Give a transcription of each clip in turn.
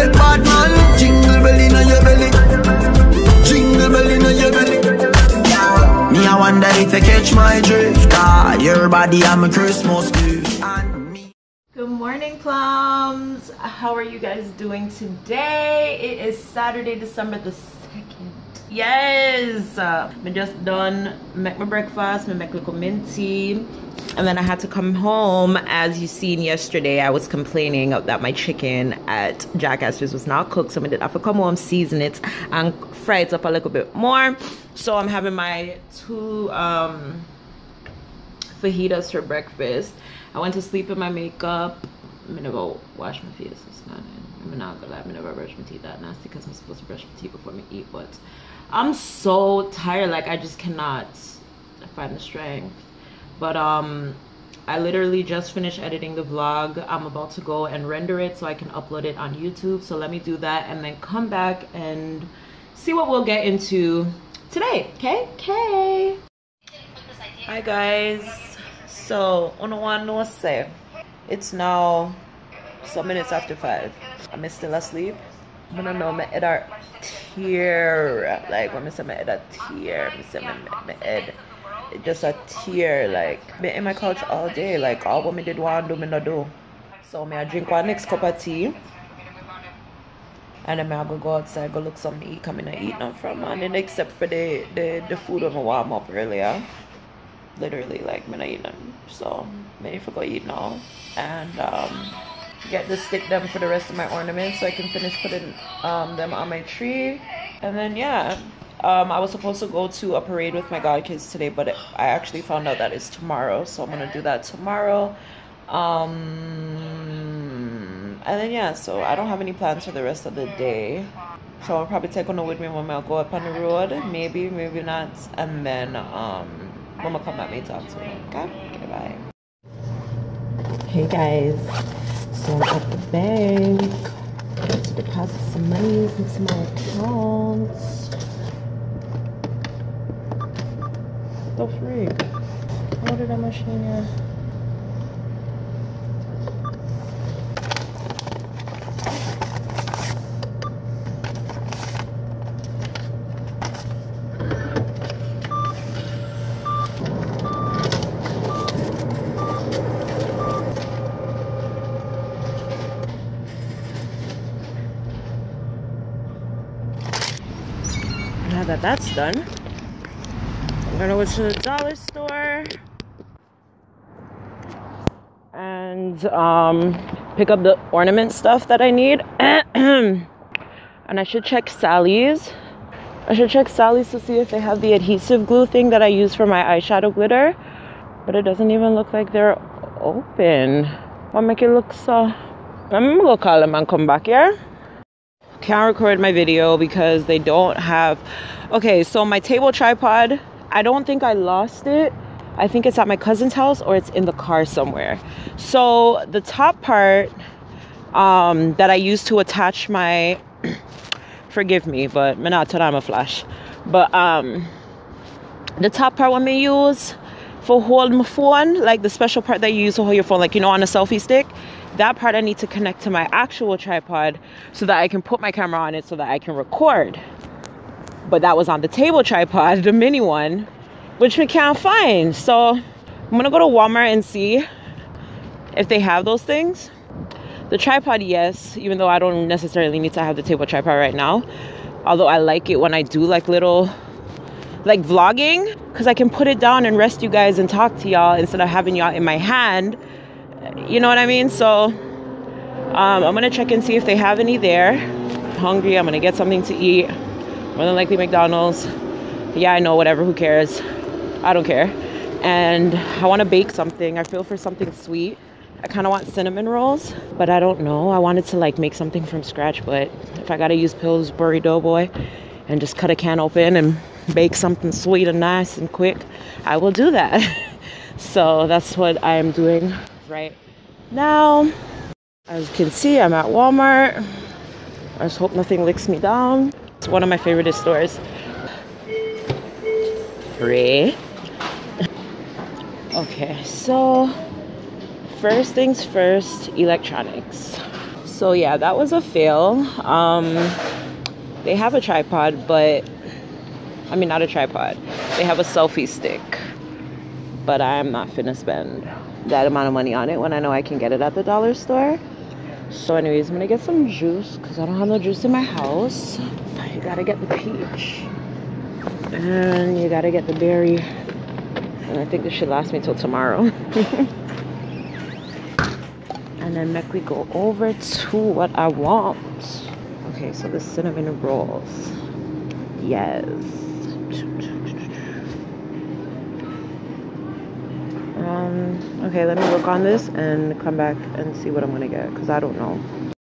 Hey, bad man, jingle bell in your belly. Jingle bell in your belly. Me, I wonder if you catch my drift. Your body, I'm a Christmas gift. Good morning, plums. How are you guys doing today? It is Saturday, December the 2nd. Yes, I just done make my breakfast, make little minty, and then I had to come home. As you seen yesterday, I was complaining that my chicken at Jack Astor's was not cooked, so I did have to come home, season it, and fry it up a little bit more. So I'm having my 2 fajitas for breakfast. I went to sleep in my makeup. I'm gonna go wash my face. I'm not gonna lie, I'm never brush my teeth that nasty because I'm supposed to brush my teeth before I eat, but I'm so tired, like I just cannot find the strength. But I literally just finished editing the vlog. I'm about to go and render it so I can upload it on YouTube. So let me do that and then come back and see what we'll get into today. Okay. Hi guys. So say it's now some minutes after 5. I'm still asleep. I don't know, my head are tear. Like when I say my head are tear, I say my head it just a tear. Like me in my couch all day, like all what me did want do me not do. So me I drink one next cup of tea, and then I go outside, go look something to eat, come in and eat nothing from, and then except for the food when I warm up earlier. Literally, like, me not eat them. So me need to go eat now and get the stick them for the rest of my ornaments so I can finish putting them on my tree. And then yeah, I was supposed to go to a parade with my god kids today, but I actually found out that it's tomorrow, so I'm gonna do that tomorrow. And then yeah, so I don't have any plans for the rest of the day, so I'll probably take one with me when I'll go up on the road, maybe not, and then Mama come back and talk to me. Okay, bye. Hey guys, so I'm at the bank to deposit some money into my accounts. The freak? What did that machine here? Now that that's done, I'm gonna go to the dollar store and pick up the ornament stuff that I need. And I should check Sally's. To see if they have the adhesive glue thing that I use for my eyeshadow glitter, but it doesn't even look like they're open. What make it look so? I'm gonna go call them and come back here. Can't record my video because they don't have. Okay, so my table tripod, I don't think I lost it. I think it's at my cousin's house or it's in the car somewhere. So the top part that I used to attach my forgive me, but I'm not telling I'm a flash, but the top part when we use for holding my phone, like the special part that you use to hold your phone, like, you know, on a selfie stick, that part I need to connect to my actual tripod so that I can put my camera on it so that I can record. But that was on the table tripod, the mini one, which we can't find. So I'm gonna go to Walmart and see if they have those things. The tripod, yes, even though I don't necessarily need to have the table tripod right now. Although I like it when I do like little, like vlogging, because I can put it down and rest you guys and talk to y'all instead of having y'all in my hand. You know what I mean? So I'm gonna check and see if they have any there. I'm hungry, I'm gonna get something to eat. More than likely McDonald's. Yeah, I know, whatever, who cares? I don't care. And I want to bake something. I feel for something sweet. I kind of want cinnamon rolls, but I don't know. I wanted to like make something from scratch, but if I gotta use Pillsbury Doughboy and just cut a can open and bake something sweet and nice and quick, I will do that. So that's what I am doing right now. As you can see, I'm at Walmart. I just hope nothing licks me down. It's one of my favorite stores. Ray. Okay, so first things first, electronics. So yeah, that was a fail. They have a tripod, but I mean, not a tripod. They have a selfie stick, but I'm not finna spend that amount of money on it when I know I can get it at the dollar store. So anyways, I'm gonna get some juice because I don't have no juice in my house. You gotta get the peach and you gotta get the berry, and I think this should last me till tomorrow. And then make we go over to what I want. Okay, so the cinnamon rolls. Yes. Okay, let me work on this and come back and see what I'm gonna get because I don't know.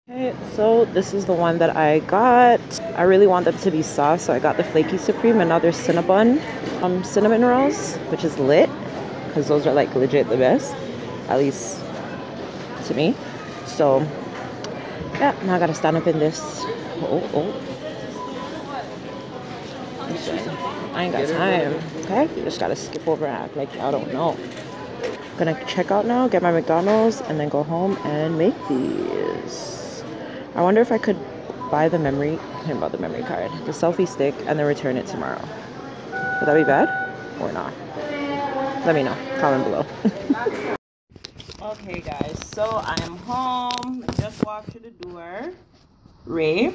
Okay, so this is the one that I got. I really want them to be soft, so I got the flaky supreme, and now there's cinnamon rolls, which is lit because those are like legit the best, at least to me. So yeah, now I gotta stand up in this. I ain't got time. Okay, you just gotta skip over and act like I don't know. Gonna check out now, get my McDonald's, and then go home and make these. I wonder if I could buy the memory card, the selfie stick, and then return it tomorrow. Would that be bad or not? Let me know. Comment below. Okay, guys. So I am home. Just walked through the door. Ray.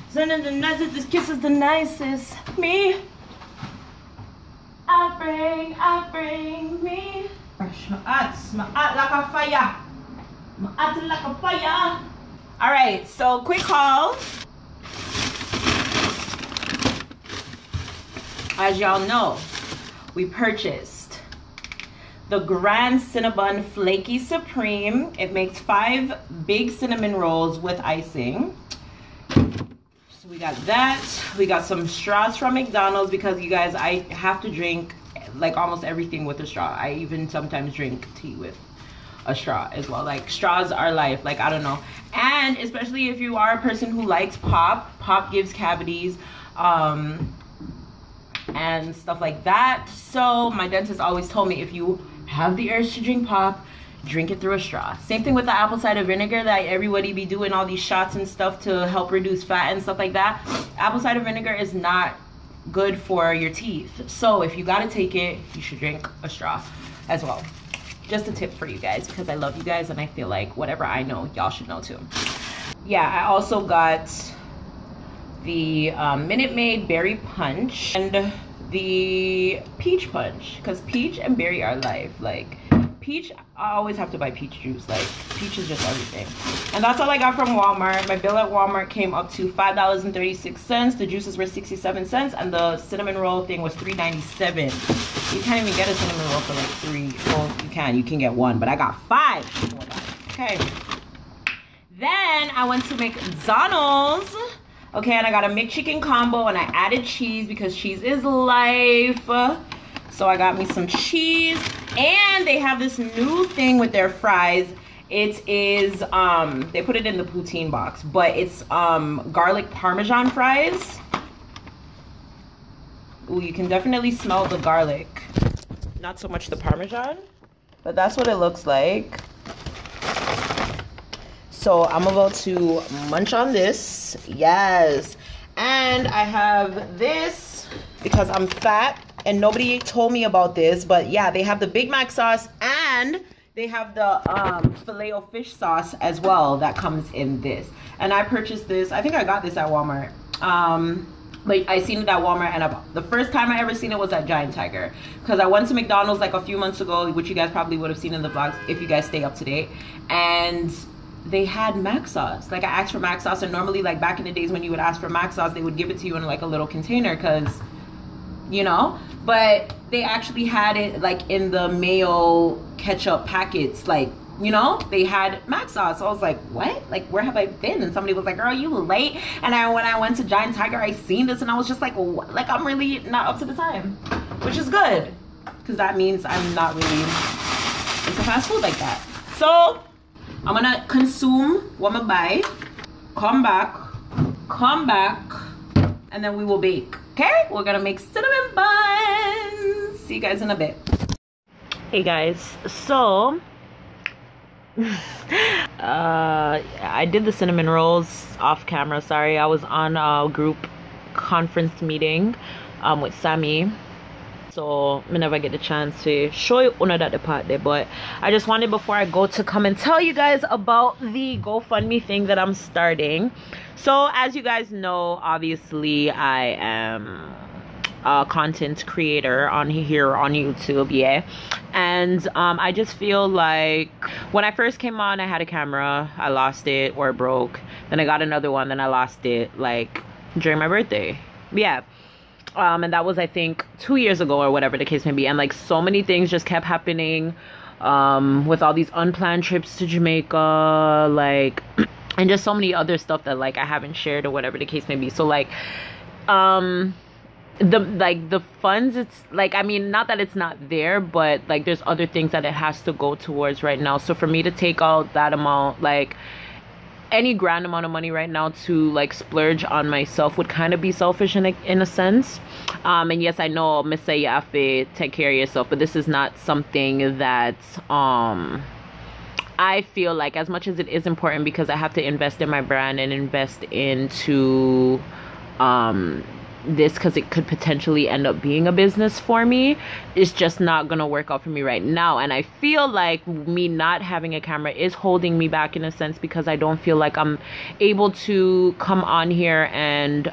Sending the nicest kisses, the nicest. Me. I bring me. My heart like a fire. My heart like a fire. All right, so quick haul. As y'all know, we purchased the Grand Cinnabon Flaky Supreme. It makes 5 big cinnamon rolls with icing. So we got that. We got some straws from McDonald's because you guys, I have to drink like almost everything with a straw. I even sometimes drink tea with a straw as well. Like straws are life, like I don't know. And especially if you are a person who likes pop gives cavities and stuff like that. So my dentist always told me if you have the urge to drink pop, drink it through a straw. Same thing with the apple cider vinegar that everybody be doing all these shots and stuff to help reduce fat and stuff like that. Apple cider vinegar is not good for your teeth, so if you gotta take it, you should drink a straw as well. Just a tip for you guys because I love you guys and I feel like whatever I know, y'all should know too. Yeah, I also got the Minute Maid Berry Punch and the Peach Punch because peach and berry are life. Like peach, I always have to buy peach juice. Like peach is just everything. And that's all I got from Walmart. My bill at Walmart came up to $5.36. The juices were 67 cents and the cinnamon roll thing was $3.97. You can't even get a cinnamon roll for like 3. Well, you can get 1, but I got 5. Okay. Then I went to McDonald's. Okay, and I got a McChicken combo and I added cheese because cheese is life. So I got me some cheese, and they have this new thing with their fries. It is they put it in the poutine box, but it's garlic parmesan fries. Ooh, you can definitely smell the garlic, not so much the parmesan, but that's what it looks like. So I'm about to munch on this. Yes. And I have this because I'm fat and nobody told me about this, but yeah, they have the Big Mac sauce and they have the Filet-O-Fish sauce as well that comes in this. And I purchased this, I think I got this at Walmart. Like I seen it at Walmart, and the first time I ever seen it was at Giant Tiger because I went to McDonald's like a few months ago, which you guys probably would have seen in the vlogs if you guys stay up to date. And they had mac sauce. Like I asked for mac sauce, and normally like back in the days when you would ask for mac sauce, they would give it to you in like a little container because, you know, but they actually had it like in the mayo ketchup packets, like, you know, they had mac sauce. So I was like, what? Like, where have I been? And somebody was like, girl, you late. And when I went to Giant Tiger, I seen this and I was just like, what? Like, I'm really not up to the time, which is good because that means I'm not really into fast food like that. So I'm gonna consume what I'm gonna buy, come back, and then we will bake. Okay, we're gonna make cinnamon buns. See you guys in a bit. Hey guys, so I did the cinnamon rolls off camera. Sorry, I was on a group conference meeting with Sammy, so I never get the chance to show you that part there. But I just wanted, before I go, to come and tell you guys about the GoFundMe thing that I'm starting. So as you guys know, obviously I am a content creator on here on YouTube, yeah. And I just feel like when I first came on, I had a camera, I lost it or it broke. Then I got another one, then I lost it like during my birthday, yeah. And that was, I think, 2 years ago or whatever the case may be. And like so many things just kept happening with all these unplanned trips to Jamaica, like and just so many other stuff that like I haven't shared or whatever the case may be. So like the funds, it's like, I mean, not that it's not there, but like there's other things that it has to go towards right now. So for me to take out that amount, like any grand amount of money right now to like splurge on myself would kind of be selfish in a sense. And yes, I know Miss say you have to take care of yourself, but this is not something that I feel like, as much as it is important because I have to invest in my brand and invest into this, because it could potentially end up being a business for me, it's just not gonna work out for me right now. And I feel like me not having a camera is holding me back in a sense, because I don't feel like I'm able to come on here and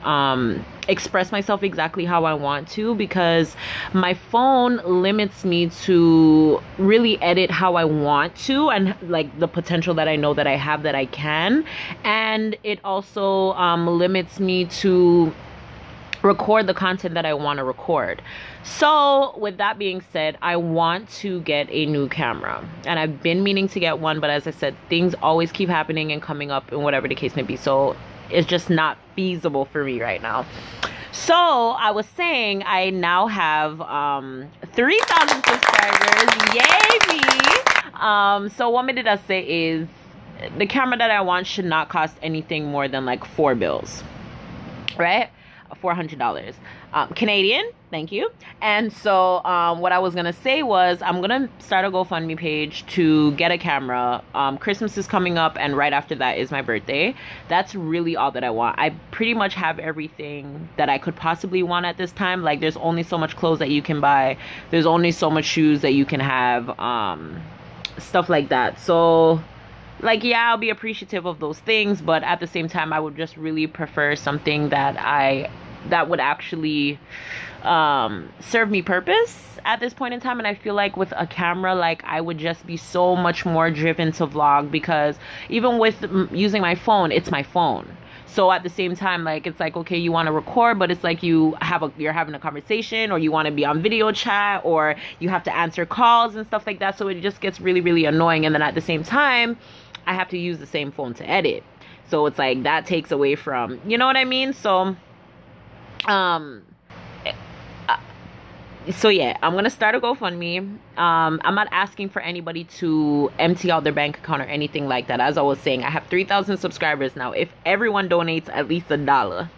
express myself exactly how I want to, because my phone limits me to really edit how I want to, and like the potential that I know that I have that I can. And it also limits me to record the content that I want to record. So with that being said, I want to get a new camera, and I've been meaning to get one, but as I said, things always keep happening and coming up and whatever the case may be, so it's just not feasible for me right now. So I was saying, I now have 3,000 subscribers, yay me. So what did I say is, the camera that I want should not cost anything more than like 4 bills, right? $400 Canadian, thank you. And so what I was gonna say was, I'm gonna start a GoFundMe page to get a camera. Christmas is coming up, and right after that is my birthday. That's really all that I want. I pretty much have everything that I could possibly want at this time. Like, there's only so much clothes that you can buy, there's only so much shoes that you can have, stuff like that. So like, yeah, I'll be appreciative of those things, but at the same time, I would just really prefer something that would actually serve me purpose at this point in time. And I feel like with a camera, like, I would just be so much more driven to vlog, because even with using my phone, it's my phone. So at the same time, like, it's like, okay, you want to record, but it's like you're having a conversation, or you want to be on video chat, or you have to answer calls and stuff like that. So it just gets really, really annoying. And then at the same time, I have to use the same phone to edit. So it's like, that takes away from, you know what I mean? So, so yeah, I'm gonna start a GoFundMe. I'm not asking for anybody to empty out their bank account or anything like that. As I was saying, I have 3,000 subscribers now. If everyone donates at least $1,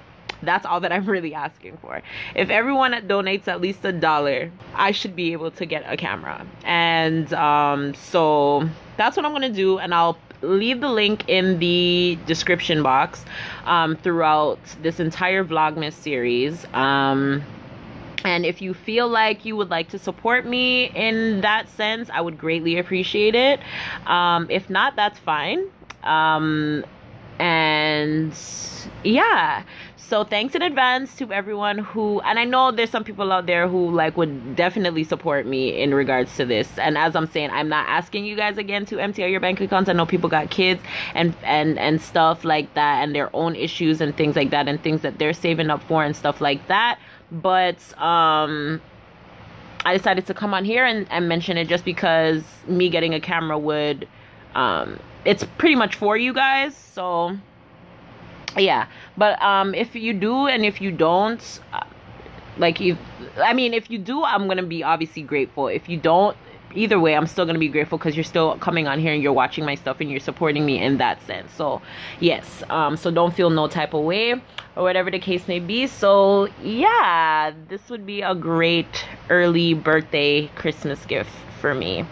that's all that I'm really asking for. If everyone donates at least $1, I should be able to get a camera. And so that's what I'm gonna do, and I'll leave the link in the description box throughout this entire Vlogmas series. And if you feel like you would like to support me in that sense, I would greatly appreciate it. If not, that's fine. And yeah, so thanks in advance to everyone who, and I know there's some people out there who like would definitely support me in regards to this. And as I'm saying, I'm not asking you guys again to empty out your bank accounts. I know people got kids and stuff like that, and their own issues and things like that, and things that they're saving up for and stuff like that. But I decided to come on here and mention it, just because me getting a camera would it's pretty much for you guys. So yeah, but if you do, and if you don't, like, if you do, I'm gonna be obviously grateful. If you don't, either way, I'm still gonna be grateful, because you're still coming on here and you're watching my stuff and you're supporting me in that sense. So yes, so don't feel no type of way or whatever the case may be. So yeah, this would be a great early birthday Christmas gift for me.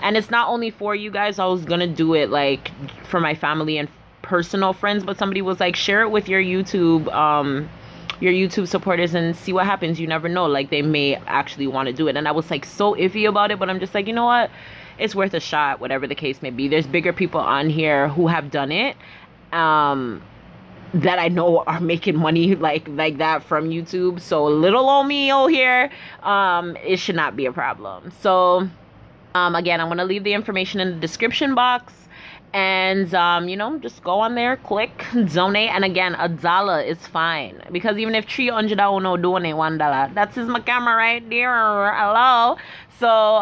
And it's not only for you guys. I was gonna do it like for my family and personal friends, but somebody was like, share it with your YouTube supporters and see what happens. You never know, like they may actually want to do it. And I was like so iffy about it, but I'm just like, you know what, it's worth a shot, whatever the case may be. There's bigger people on here who have done it that I know are making money like that from YouTube. So little old me over here, it should not be a problem. So again, I'm gonna leave the information in the description box, and you know, just go on there, click donate. And again, $1 is fine, because even if 300 I will no donate $1. That's my camera right there. Hello. So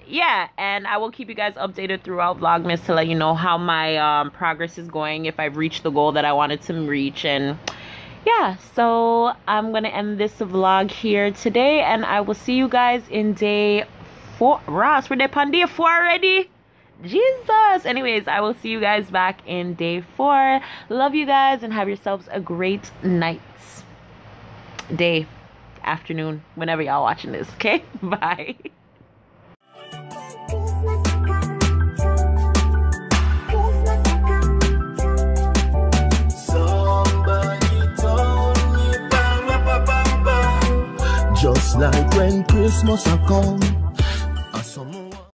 yeah, and I will keep you guys updated throughout Vlogmas to let you know how my progress is going, if I've reached the goal that I wanted to reach. And yeah, so I'm gonna end this vlog here today, and I will see you guys in day 4. Ross, we're on day 4 already. Jesus. Anyways, I will see you guys back in day 4. Love you guys, and have yourselves a great night, day, afternoon, whenever y'all watching this. Okay, bye. Just like when Christmas a come,